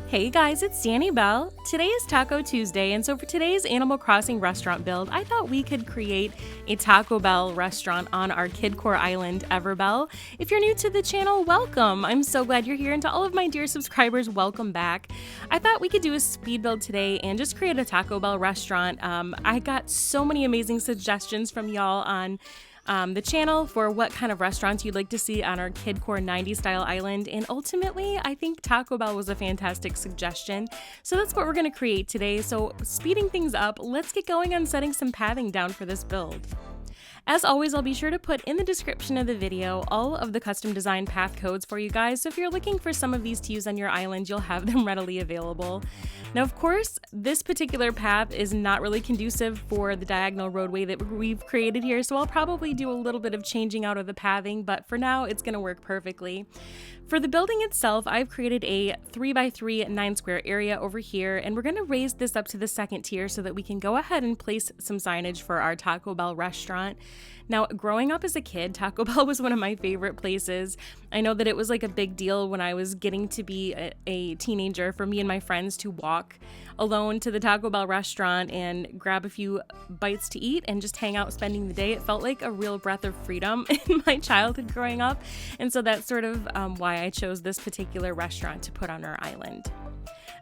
Hey guys, it's Danny Bell. Today is Taco Tuesday, and so for today's Animal Crossing restaurant build, I thought we could create a Taco Bell restaurant on our Kidcore island, Everbelle. If you're new to the channel, welcome! I'm so glad you're here, and to all of my dear subscribers, welcome back. I thought we could do a speed build today and just create a Taco Bell restaurant. I got so many amazing suggestions from y'all on the channel for what kind of restaurants you'd like to see on our Kidcore 90s style island, and ultimately I think Taco Bell was a fantastic suggestion, so that's what we're going to create today. So speeding things up, let's get going on setting some pathing down for this build. As always, I'll be sure to put in the description of the video all of the custom design path codes for you guys, so if you're looking for some of these to use on your island, you'll have them readily available. Now, of course, this particular path is not really conducive for the diagonal roadway that we've created here, so I'll probably do a little bit of changing out of the pathing, but for now, it's going to work perfectly. For the building itself, I've created a 3x3 9 square area over here, and we're going to raise this up to the second tier so that we can go ahead and place some signage for our Taco Bell restaurant. Now, growing up as a kid, Taco Bell was one of my favorite places. I know that it was like a big deal when I was getting to be a teenager for me and my friends to walk alone to the Taco Bell restaurant and grab a few bites to eat and just hang out spending the day. It felt like a real breath of freedom in my childhood growing up, and so that's sort of why I chose this particular restaurant to put on our island.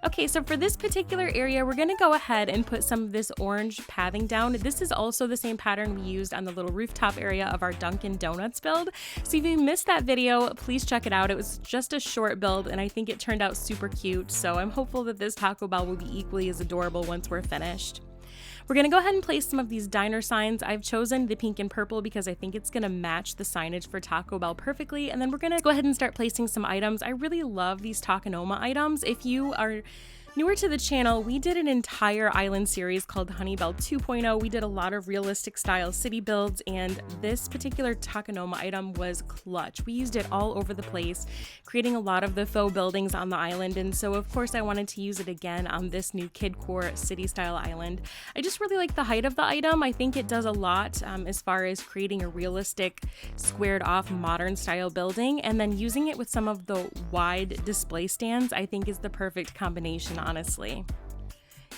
Okay, so for this particular area, we're going to go ahead and put some of this orange pathing down. This is also the same pattern we used on the little rooftop area of our Dunkin' Donuts build. So if you missed that video, please check it out. It was just a short build, and I think it turned out super cute. So I'm hopeful that this Taco Bell will be equally as adorable once we're finished. We're going to go ahead and place some of these diner signs. I've chosen the pink and purple because I think it's going to match the signage for Taco Bell perfectly. And then we're going to go ahead and start placing some items. I really love these Taconoma items. If you are newer to the channel, we did an entire island series called Honeybell 2.0. We did a lot of realistic style city builds, and this particular Taconoma item was clutch. We used it all over the place, creating a lot of the faux buildings on the island, and so of course I wanted to use it again on this new Kidcore City style island. I just really like the height of the item. I think it does a lot as far as creating a realistic, squared off, modern style building, and then using it with some of the wide display stands I think is the perfect combination, honestly.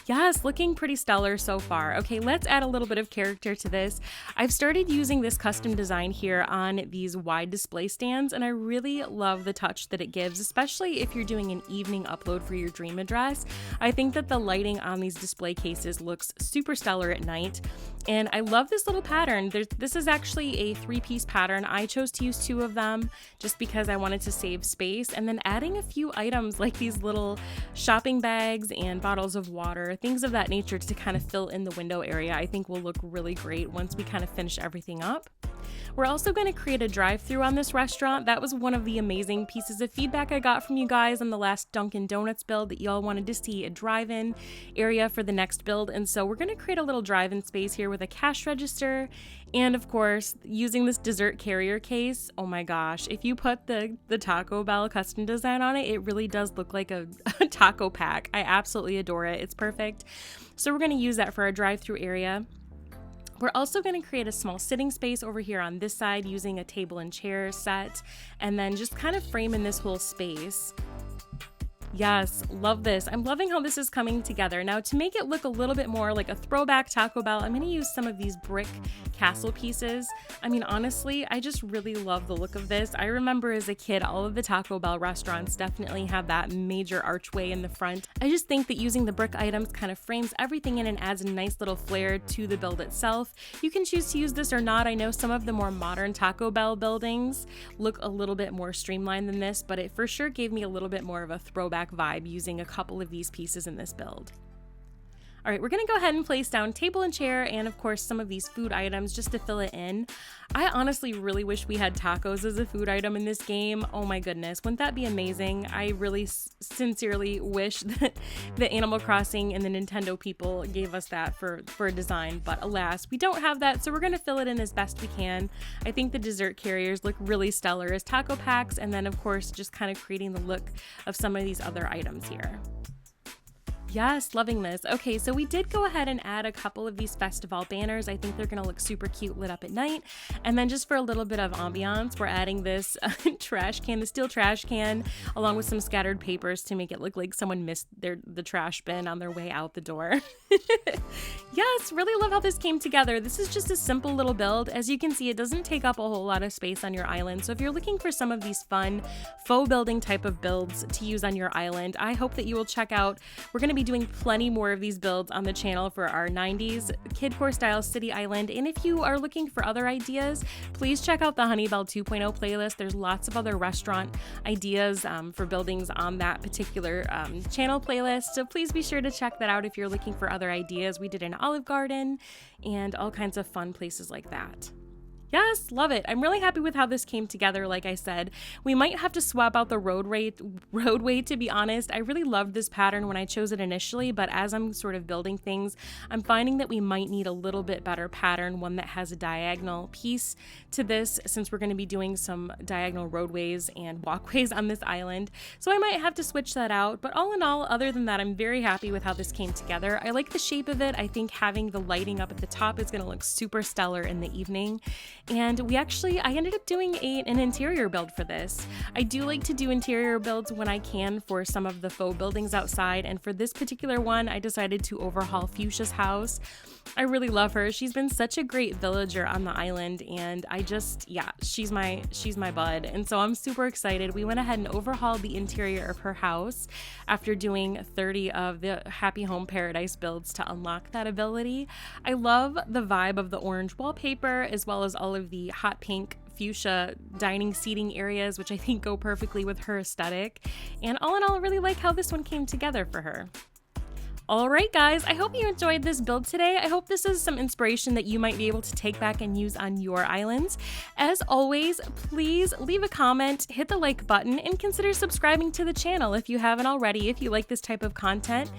Yes, looking pretty stellar so far. Okay, let's add a little bit of character to this. I've started using this custom design here on these wide display stands, and I really love the touch that it gives, especially if you're doing an evening upload for your dream address. I think that the lighting on these display cases looks super stellar at night, and I love this little pattern. This is actually a 3-piece pattern. I chose to use 2 of them just because I wanted to save space, and then adding a few items like these little shopping bags and bottles of water, things of that nature to kind of fill in the window area, I think will look really great once we kind of finish everything up. We're also going to create a drive-thru on this restaurant. That was one of the amazing pieces of feedback I got from you guys on the last Dunkin' Donuts build, that y'all wanted to see a drive-in area for the next build, and so we're going to create a little drive-in space here with a cash register, and of course using this dessert carrier case. Oh my gosh, if you put the Taco Bell custom design on it, it really does look like a taco pack. I absolutely adore it. It's perfect. So we're going to use that for our drive-thru area. We're also going to create a small sitting space over here on this side using a table and chair set, and then just kind of frame in this whole space. Yes, love this. I'm loving how this is coming together. Now, to make it look a little bit more like a throwback Taco Bell, I'm going to use some of these brick castle pieces. I mean, honestly, I just really love the look of this. I remember as a kid, all of the Taco Bell restaurants definitely have that major archway in the front. I just think that using the brick items kind of frames everything in and adds a nice little flair to the build itself. You can choose to use this or not. I know some of the more modern Taco Bell buildings look a little bit more streamlined than this, but it for sure gave me a little bit more of a throwback vibe using a couple of these pieces in this build. All right, we're gonna go ahead and place down table and chair, and of course some of these food items just to fill it in. I honestly really wish we had tacos as a food item in this game. Oh my goodness, wouldn't that be amazing? I really sincerely wish that the Animal Crossing and the Nintendo people gave us that for a design, but alas, we don't have that, so we're gonna fill it in as best we can. I think the dessert carriers look really stellar as taco packs, and then of course just kind of creating the look of some of these other items here. Yes, loving this. Okay, so we did go ahead and add a couple of these festival banners. I think they're gonna look super cute lit up at night. And then just for a little bit of ambiance, we're adding this trash can, the steel trash can, along with some scattered papers to make it look like someone missed the trash bin on their way out the door. Yes, really love how this came together. This is just a simple little build. As you can see, it doesn't take up a whole lot of space on your island. So if you're looking for some of these fun faux building type of builds to use on your island, I hope that you will check out. We're going to be doing plenty more of these builds on the channel for our 90s Kidcore style city island. And if you are looking for other ideas, please check out the Honeybell 2.0 playlist. There's lots of other restaurant ideas for buildings on that particular channel playlist. So please be sure to check that out if you're looking for other ideas. We did an Olive Garden and all kinds of fun places like that. Yes, love it. I'm really happy with how this came together. Like I said, we might have to swap out the roadway to be honest. I really loved this pattern when I chose it initially, but as I'm sort of building things, I'm finding that we might need a little bit better pattern, one that has a diagonal piece to this, since we're going to be doing some diagonal roadways and walkways on this island. So I might have to switch that out, but all in all, other than that, I'm very happy with how this came together. I like the shape of it. I think having the lighting up at the top is going to look super stellar in the evening. And I ended up doing an interior build for this. I do like to do interior builds when I can for some of the faux buildings outside, and for this particular one, I decided to overhaul Fuchsia's house. I really love her. She's been such a great villager on the island, and she's my bud. And so I'm super excited. We went ahead and overhauled the interior of her house after doing 30 of the Happy Home Paradise builds to unlock that ability. I love the vibe of the orange wallpaper, as well as all of the hot pink fuchsia dining seating areas, which I think go perfectly with her aesthetic. And all in all, I really like how this one came together for her. Alright guys, I hope you enjoyed this build today. I hope this is some inspiration that you might be able to take back and use on your islands. As always, please leave a comment, hit the like button, and consider subscribing to the channel if you haven't already, if you like this type of content.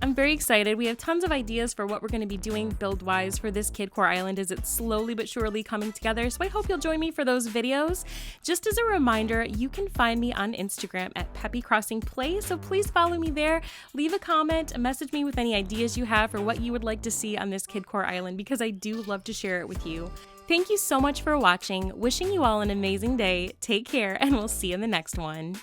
I'm very excited. We have tons of ideas for what we're going to be doing build-wise for this Kidcore Island as it's slowly but surely coming together, so I hope you'll join me for those videos. Just as a reminder, you can find me on Instagram at Peppy Crossing Play, so please follow me there. Leave a comment, message me with any ideas you have for what you would like to see on this Kidcore Island, because I do love to share it with you. Thank you so much for watching. Wishing you all an amazing day. Take care, and we'll see you in the next one.